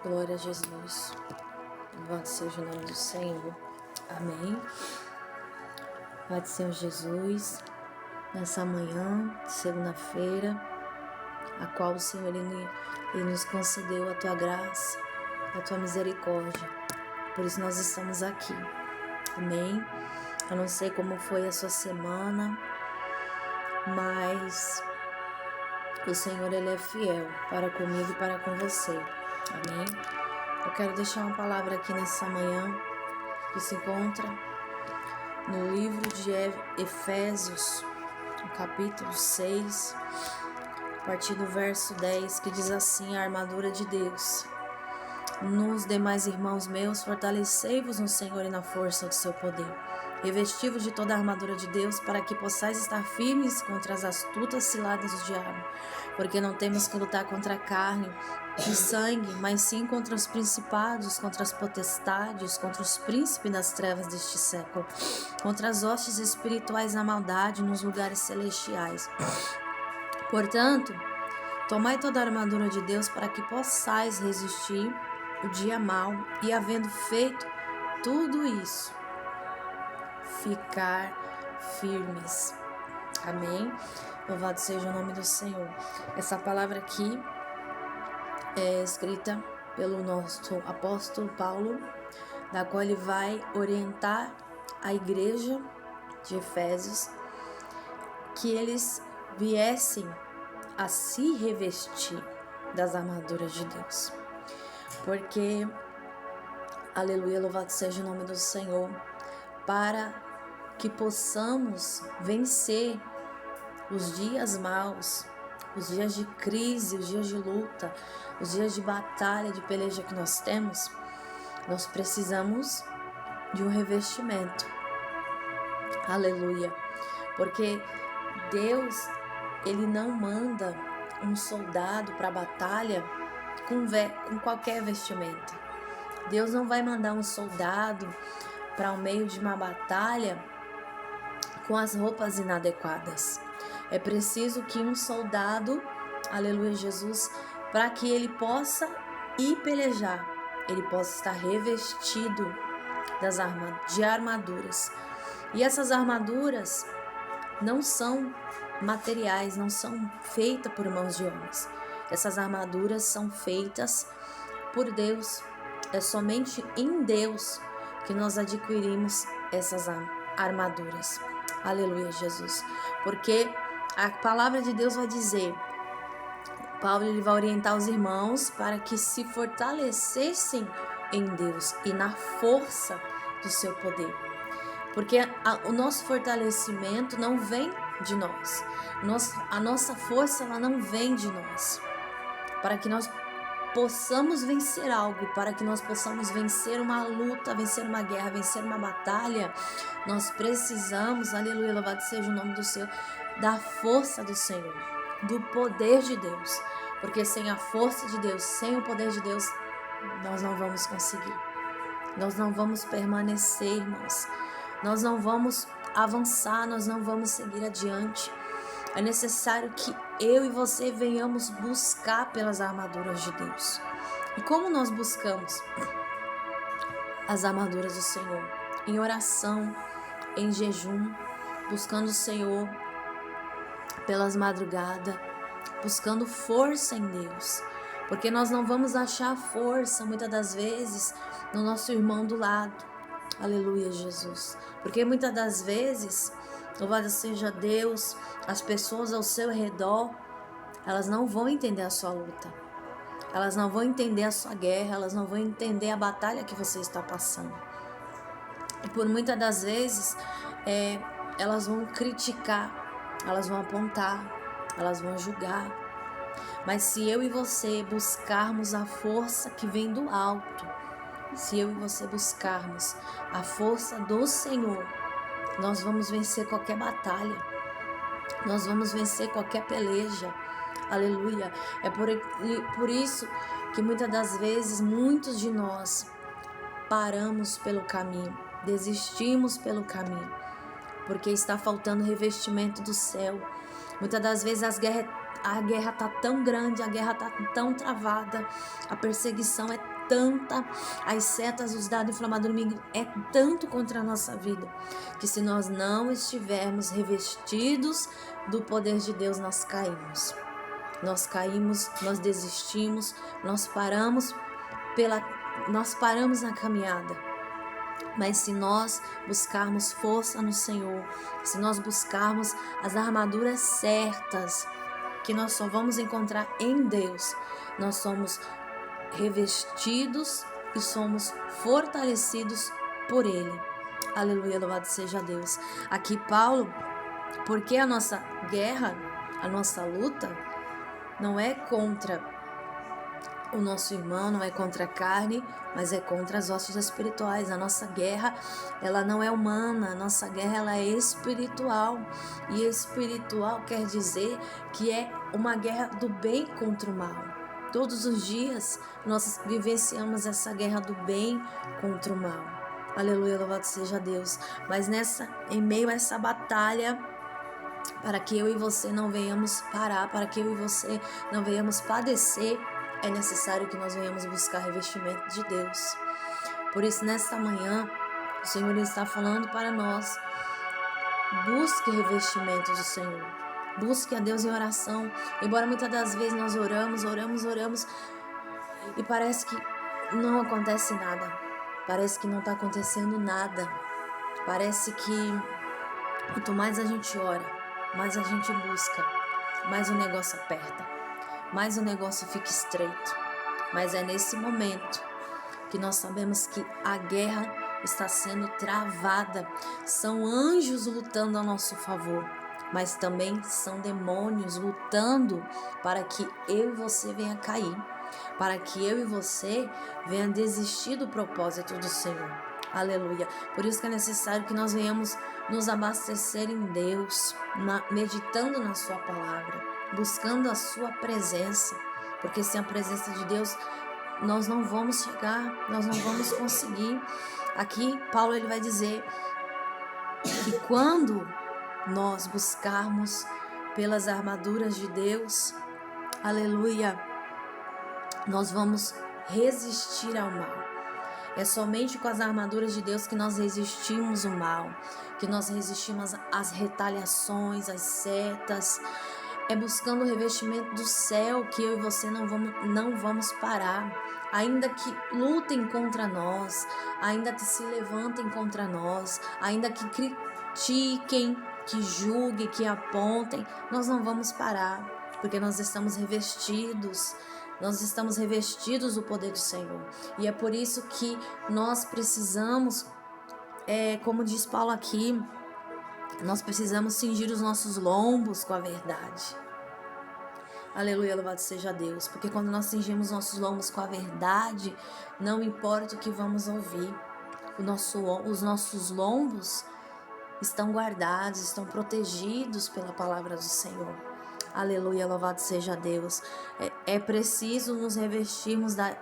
Glória a Jesus. Louvado seja o nome do Senhor. Amém. Pai do Senhor Jesus, nessa manhã de segunda-feira, a qual o Senhor ele nos concedeu a tua graça, a tua misericórdia. Por isso nós estamos aqui. Amém. Eu não sei como foi a sua semana, mas o Senhor ele é fiel para comigo e para com você. Amém. Eu quero deixar uma palavra aqui nessa manhã que se encontra no livro de Efésios, no capítulo 6, a partir do verso 10, que diz assim: a armadura de Deus. Nos demais irmãos meus, fortalecei-vos no Senhor e na força do seu poder. Revesti-vos de toda a armadura de Deus, para que possais estar firmes contra as astutas ciladas do diabo. Porque não temos que lutar contra a carne e sangue, mas sim contra os principados, contra as potestades, contra os príncipes das trevas deste século, contra as hostes espirituais da maldade nos lugares celestiais. Portanto, tomai toda a armadura de Deus, para que possais resistir o dia mau, e havendo feito tudo isso, ficar firmes. Amém. Louvado seja o nome do Senhor. Essa palavra aqui é escrita pelo nosso apóstolo Paulo, da qual ele vai orientar a igreja de Efésios que eles viessem a se revestir das armaduras de Deus. Porque, aleluia, louvado seja o nome do Senhor, para que possamos vencer os dias maus, os dias de crise, os dias de luta, os dias de batalha, de peleja que nós temos, nós precisamos de um revestimento. Aleluia. Porque Deus, ele não manda um soldado para a batalha com qualquer vestimenta. Deus não vai mandar um soldado para o meio de uma batalha com as roupas inadequadas. É preciso que um soldado, aleluia Jesus, para que ele possa ir pelejar, ele possa estar revestido de armaduras. E essas armaduras não são materiais, não são feitas por mãos de homens. Essas armaduras são feitas por Deus. É somente em Deus que nós adquirimos essas armaduras. Aleluia, Jesus. Porque a palavra de Deus vai dizer, Paulo ele vai orientar os irmãos para que se fortalecessem em Deus e na força do seu poder. Porque o nosso fortalecimento não vem de nós. A nossa força ela não vem de nós. Para que nós possamos vencer algo, para que nós possamos vencer uma luta, vencer uma guerra, vencer uma batalha, nós precisamos, aleluia, louvado seja o nome do Senhor, da força do Senhor, do poder de Deus. Porque sem a força de Deus, sem o poder de Deus, nós não vamos conseguir. Nós não vamos permanecer, irmãos. Nós não vamos avançar, nós não vamos seguir adiante. É necessário que eu e você venhamos buscar pelas armaduras de Deus. E como nós buscamos as armaduras do Senhor? Em oração, em jejum, buscando o Senhor pelas madrugadas, buscando força em Deus. Porque nós não vamos achar força, muitas das vezes, no nosso irmão do lado. Aleluia, Jesus. Porque muitas das vezes, louvado seja Deus, as pessoas ao seu redor, elas não vão entender a sua luta. Elas não vão entender a sua guerra, elas não vão entender a batalha que você está passando. E por muitas das vezes, elas vão criticar, elas vão apontar, elas vão julgar. Mas se eu e você buscarmos a força que vem do alto, se eu e você buscarmos a força do Senhor, nós vamos vencer qualquer batalha. Nós vamos vencer qualquer peleja. Aleluia. É por isso que muitas das vezes, muitos de nós paramos pelo caminho, desistimos pelo caminho, porque está faltando revestimento do céu. Muitas das vezes as guerras a guerra tá tão grande, a guerra tá tão travada, a perseguição é tanta, as setas, os dados inflamados do inimigo é tanto contra a nossa vida, que se nós não estivermos revestidos do poder de Deus, nós caímos. Nós caímos, nós desistimos, nós paramos na caminhada. Mas se nós buscarmos força no Senhor, se nós buscarmos as armaduras certas, que nós só vamos encontrar em Deus, nós somos revestidos e somos fortalecidos por Ele. Aleluia, louvado seja Deus. Aqui Paulo, porque a nossa guerra, a nossa luta, não é contra o nosso irmão, não é contra a carne, mas é contra as hostes espirituais. A nossa guerra, ela não é humana, a nossa guerra, ela é espiritual. E espiritual quer dizer que é uma guerra do bem contra o mal. Todos os dias nós vivenciamos essa guerra do bem contra o mal. Aleluia, louvado seja Deus. Mas em meio a essa batalha, para que eu e você não venhamos parar, para que eu e você não venhamos padecer, é necessário que nós venhamos buscar revestimento de Deus. Por isso, nesta manhã, o Senhor está falando para nós: busque revestimento do Senhor. Busque a Deus em oração. Embora muitas das vezes nós oramos e parece que não acontece nada. Parece que não está acontecendo nada. Parece que quanto mais a gente ora, mais a gente busca, mais o negócio aperta, mais o negócio fica estreito. Mas é nesse momento que nós sabemos que a guerra está sendo travada. São anjos lutando a nosso favor, mas também são demônios lutando para que eu e você venha cair, para que eu e você venha desistir do propósito do Senhor. Aleluia. Por isso que é necessário que nós venhamos nos abastecer em Deus, meditando na sua palavra, buscando a sua presença, porque sem a presença de Deus nós não vamos chegar, nós não vamos conseguir. Aqui Paulo ele vai dizer que quando nós buscarmos pelas armaduras de Deus, aleluia, nós vamos resistir ao mal. É somente com as armaduras de Deus que nós resistimos ao mal, que nós resistimos às retaliações, às setas. É buscando o revestimento do céu que eu e você não vamos parar. Ainda que lutem contra nós, ainda que se levantem contra nós, ainda que critiquem, que julguem, que apontem, nós não vamos parar, porque nós estamos revestidos. Nós estamos revestidos do poder do Senhor. E é por isso que nós precisamos, como diz Paulo aqui, nós precisamos cingir os nossos lombos com a verdade. Aleluia, louvado seja Deus. Porque quando nós cingimos nossos lombos com a verdade, não importa o que vamos ouvir, os nossos lombos estão guardados, estão protegidos pela palavra do Senhor. Aleluia, louvado seja Deus. É preciso nos revestirmos da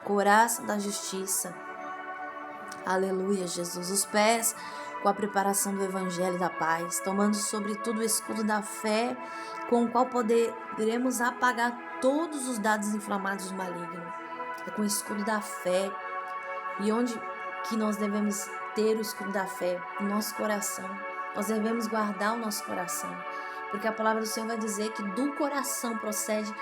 couraça da justiça. Aleluia, Jesus. Os pés com a preparação do evangelho da paz, tomando sobretudo o escudo da fé, com o qual poderemos apagar todos os dados inflamados do maligno. É com o escudo da fé. E onde que nós devemos ter o escudo da fé? No nosso coração. Nós devemos guardar o nosso coração. Porque a palavra do Senhor vai dizer que do coração procede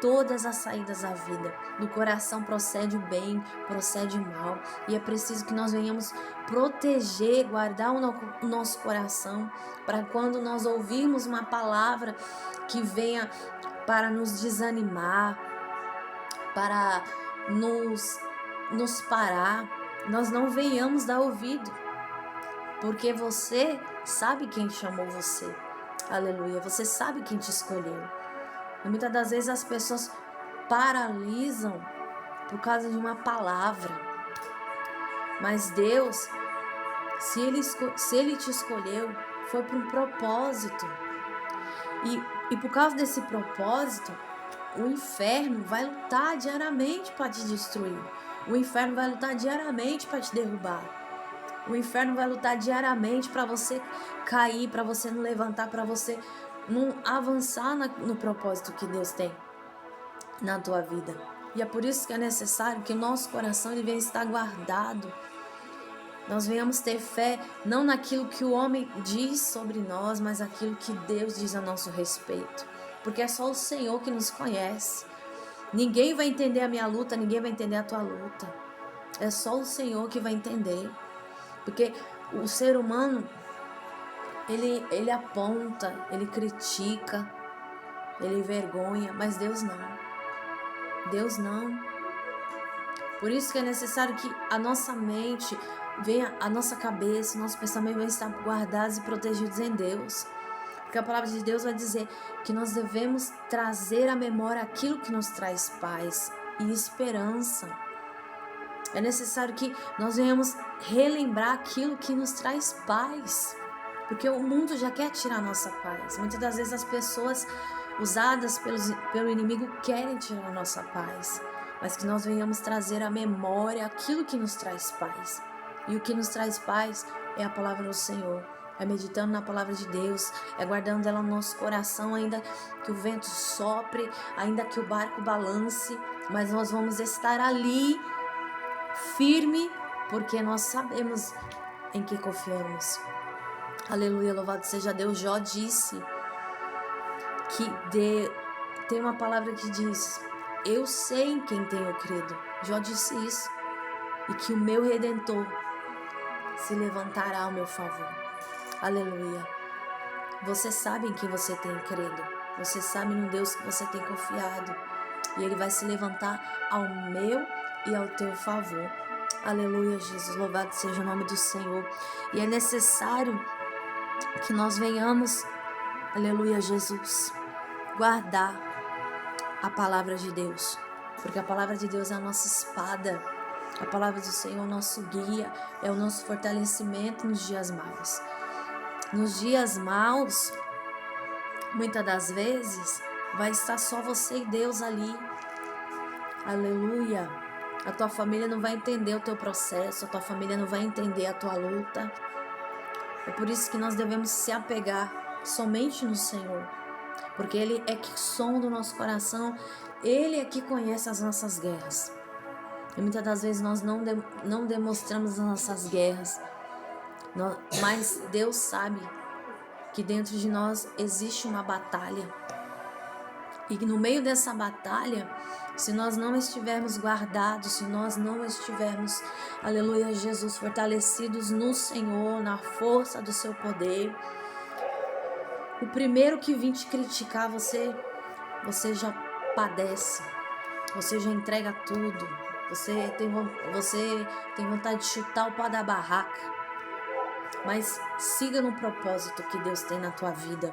todas as saídas da vida. Do coração procede o bem, procede o mal. E é preciso que nós venhamos proteger, guardar o nosso coração, para quando nós ouvirmos uma palavra que venha para nos desanimar, para nos parar, nós não venhamos dar ouvido. Porque você sabe quem chamou você. Aleluia, você sabe quem te escolheu. E muitas das vezes as pessoas paralisam por causa de uma palavra. Mas Deus, se Ele te escolheu, foi por um propósito. E por causa desse propósito, o inferno vai lutar diariamente para te destruir. O inferno vai lutar diariamente para te derrubar. O inferno vai lutar diariamente para você cair, para você não levantar, para você não avançar no propósito que Deus tem na tua vida. E é por isso que é necessário que o nosso coração ele venha estar guardado. Nós venhamos ter fé não naquilo que o homem diz sobre nós, mas naquilo que Deus diz a nosso respeito. Porque é só o Senhor que nos conhece. Ninguém vai entender a minha luta, ninguém vai entender a tua luta. É só o Senhor que vai entender. Porque o ser humano, ele aponta, ele critica, ele envergonha, mas Deus não. Deus não. Por isso que é necessário que a nossa mente venha, a nossa cabeça, o nosso pensamento venham estar guardados e protegidos em Deus. Porque a palavra de Deus vai dizer que nós devemos trazer à memória aquilo que nos traz paz e esperança. É necessário que nós venhamos relembrar aquilo que nos traz paz. Porque o mundo já quer tirar a nossa paz. Muitas das vezes as pessoas usadas pelo inimigo querem tirar a nossa paz. Mas que nós venhamos trazer à memória aquilo que nos traz paz. E o que nos traz paz é a palavra do Senhor. É meditando na palavra de Deus, é guardando ela no nosso coração, ainda que o vento sopre, ainda que o barco balance, mas nós vamos estar ali, firme, porque nós sabemos em que confiamos. Aleluia, louvado seja Deus. Jó disse que tem uma palavra que diz: eu sei em quem tenho crido. Jó disse isso. E que o meu Redentor se levantará ao meu favor. Aleluia. Você sabe em quem você tem crido. Você sabe no Deus que você tem confiado. E Ele vai se levantar ao meu e ao teu favor. Aleluia, Jesus. Louvado seja o nome do Senhor. E é necessário que nós venhamos, aleluia, Jesus, guardar a palavra de Deus. Porque a palavra de Deus é a nossa espada. A palavra do Senhor é o nosso guia, é o nosso fortalecimento nos dias maus. Nos dias maus, muitas das vezes, vai estar só você e Deus ali. Aleluia. A tua família não vai entender o teu processo, a tua família não vai entender a tua luta. É por isso que nós devemos se apegar somente no Senhor. Porque Ele é que sonda o nosso coração, Ele é que conhece as nossas guerras. E muitas das vezes nós não demonstramos as nossas guerras. Mas Deus sabe que dentro de nós existe uma batalha. E no meio dessa batalha, se nós não estivermos guardados, se nós não estivermos, aleluia, Jesus, fortalecidos no Senhor, na força do seu poder, o primeiro que vir te criticar, você já padece, você já entrega tudo, você tem vontade de chutar o pau da barraca. Mas siga no propósito que Deus tem na tua vida.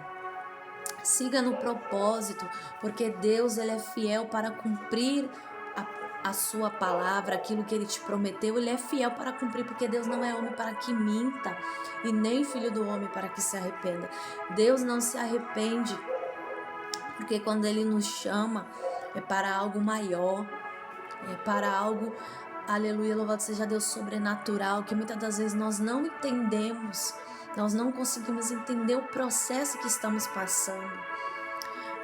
Siga no propósito, porque Deus ele é fiel para cumprir a sua palavra, aquilo que Ele te prometeu. Ele é fiel para cumprir, porque Deus não é homem para que minta, e nem filho do homem para que se arrependa. Deus não se arrepende, porque quando Ele nos chama, é para algo maior, é para algo, aleluia, louvado seja Deus, sobrenatural, que muitas das vezes nós não entendemos, nós não conseguimos entender o processo que estamos passando.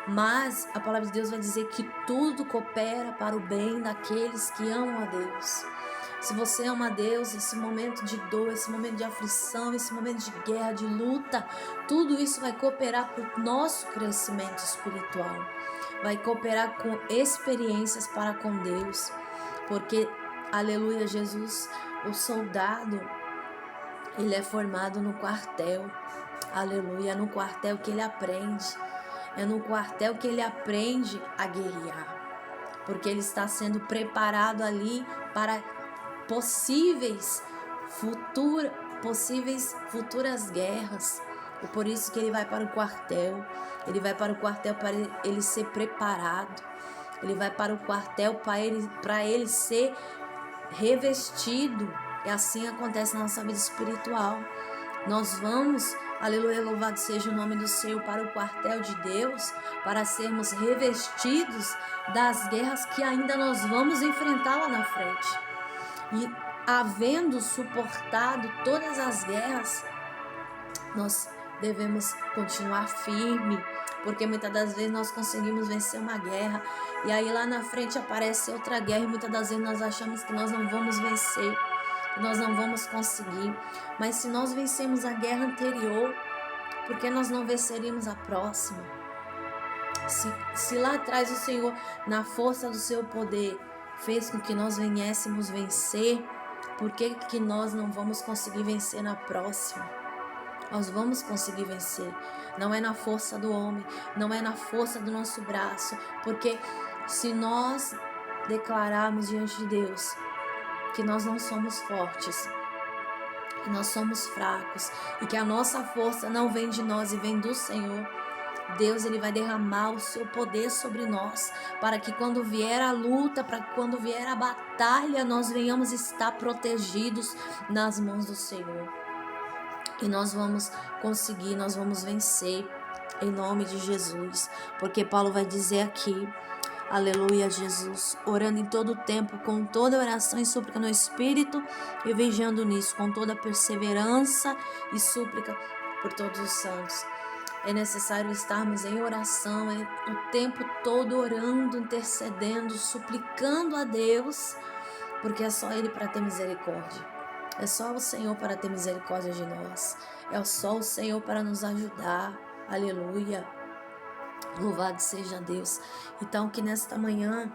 Mas a palavra de Deus vai dizer que tudo coopera para o bem daqueles que amam a Deus. Se você ama a Deus, esse momento de dor, esse momento de aflição, esse momento de guerra, de luta, tudo isso vai cooperar para o nosso crescimento espiritual. Vai cooperar com experiências para com Deus. Porque, aleluia, Jesus, o soldado, ele é formado no quartel. Aleluia, no quartel que ele aprende. É no quartel que ele aprende a guerrear. Porque ele está sendo preparado ali para possíveis futuras guerras. E por isso que ele vai para o quartel. Ele vai para o quartel para ele ser preparado. Ele vai para o quartel para ele ser revestido. E assim acontece na nossa vida espiritual. Nós vamos, aleluia, louvado seja o nome do Senhor, para o quartel de Deus, para sermos revestidos das guerras que ainda nós vamos enfrentar lá na frente. E havendo suportado todas as guerras, nós devemos continuar firme, porque muitas das vezes nós conseguimos vencer uma guerra e aí lá na frente aparece outra guerra e muitas das vezes nós achamos que nós não vamos vencer, que nós não vamos conseguir. Mas se nós vencemos a guerra anterior, por que nós não venceríamos a próxima? Se lá atrás o Senhor, na força do seu poder, fez com que nós viéssemos vencer, por que nós não vamos conseguir vencer na próxima? Nós vamos conseguir vencer. Não é na força do homem, não é na força do nosso braço, porque se nós declararmos diante de Deus que nós não somos fortes, que nós somos fracos e que a nossa força não vem de nós e vem do Senhor, Deus, ele vai derramar o seu poder sobre nós, para que quando vier a luta, para que quando vier a batalha, nós venhamos estar protegidos nas mãos do Senhor. E nós vamos conseguir, nós vamos vencer em nome de Jesus, porque Paulo vai dizer aqui, aleluia, Jesus, orando em todo o tempo, com toda oração e súplica no Espírito, e vigiando nisso, com toda perseverança e súplica por todos os santos. É necessário estarmos em oração, o tempo todo orando, intercedendo, suplicando a Deus, porque é só Ele para ter misericórdia. É só o Senhor para ter misericórdia de nós. É só o Senhor para nos ajudar. Aleluia. Louvado seja Deus. Então que nesta manhã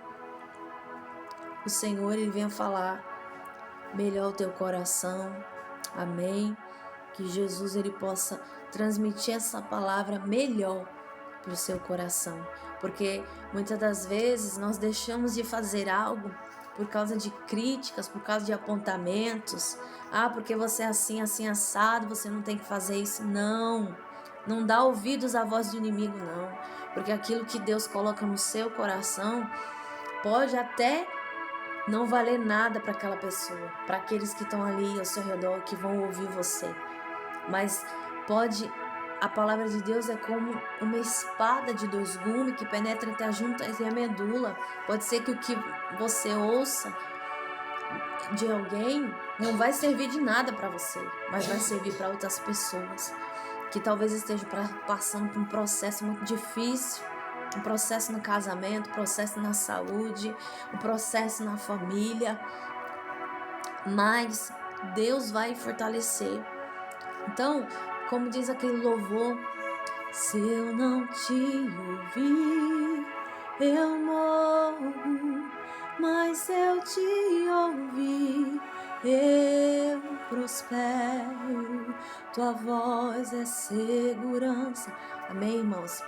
o Senhor ele venha falar melhor o teu coração. Amém. Que Jesus ele possa transmitir essa palavra melhor para o seu coração. Porque muitas das vezes nós deixamos de fazer algo por causa de críticas, por causa de apontamentos. Ah, porque você é assim, assim, assado, você não tem que fazer isso. Não dá ouvidos à voz do inimigo, não. Porque aquilo que Deus coloca no seu coração pode até não valer nada para aquela pessoa, para aqueles que estão ali ao seu redor, que vão ouvir você. Mas a palavra de Deus é como uma espada de 2 gumes que penetra entre as juntas e a medula. Pode ser que o que você ouça de alguém não vai servir de nada para você, mas vai servir para outras pessoas que talvez estejam passando por um processo muito difícil, um processo no casamento, um processo na saúde, um processo na família, mas Deus vai fortalecer. Então, como diz aquele louvor, se eu não te ouvir, eu morro, mas se eu te ouvir, eu prospero, tua voz é segurança. Amém, irmãos?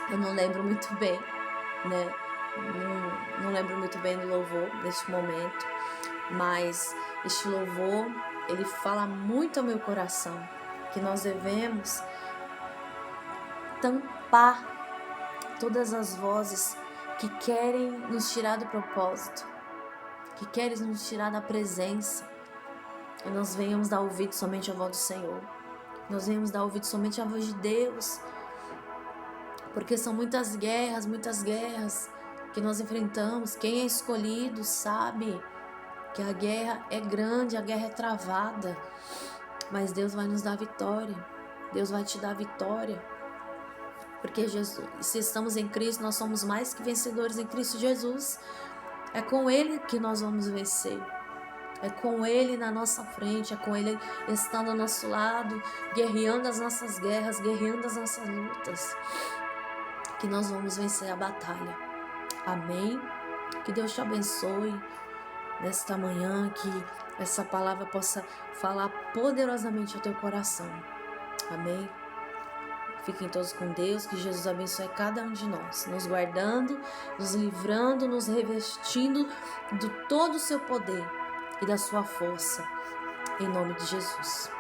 Eu não lembro muito bem, né? Não lembro muito bem do louvor neste momento, mas este louvor, ele fala muito ao meu coração, que nós devemos tampar todas as vozes que querem nos tirar do propósito, que querem nos tirar da presença, e nós venhamos dar ouvido somente à voz do Senhor, nós venhamos dar ouvido somente à voz de Deus, porque são muitas guerras que nós enfrentamos. Quem é escolhido sabe que a guerra é grande, a guerra é travada, mas Deus vai nos dar vitória, Deus vai te dar vitória, porque Jesus, se estamos em Cristo, nós somos mais que vencedores em Cristo Jesus. É com Ele que nós vamos vencer, é com Ele na nossa frente, é com Ele estando ao nosso lado, guerreando as nossas guerras, guerreando as nossas lutas, que nós vamos vencer a batalha. Amém? Que Deus te abençoe nesta manhã, que essa palavra possa falar poderosamente ao teu coração. Amém? Fiquem todos com Deus, que Jesus abençoe cada um de nós, nos guardando, nos livrando, nos revestindo de todo o seu poder e da sua força, em nome de Jesus.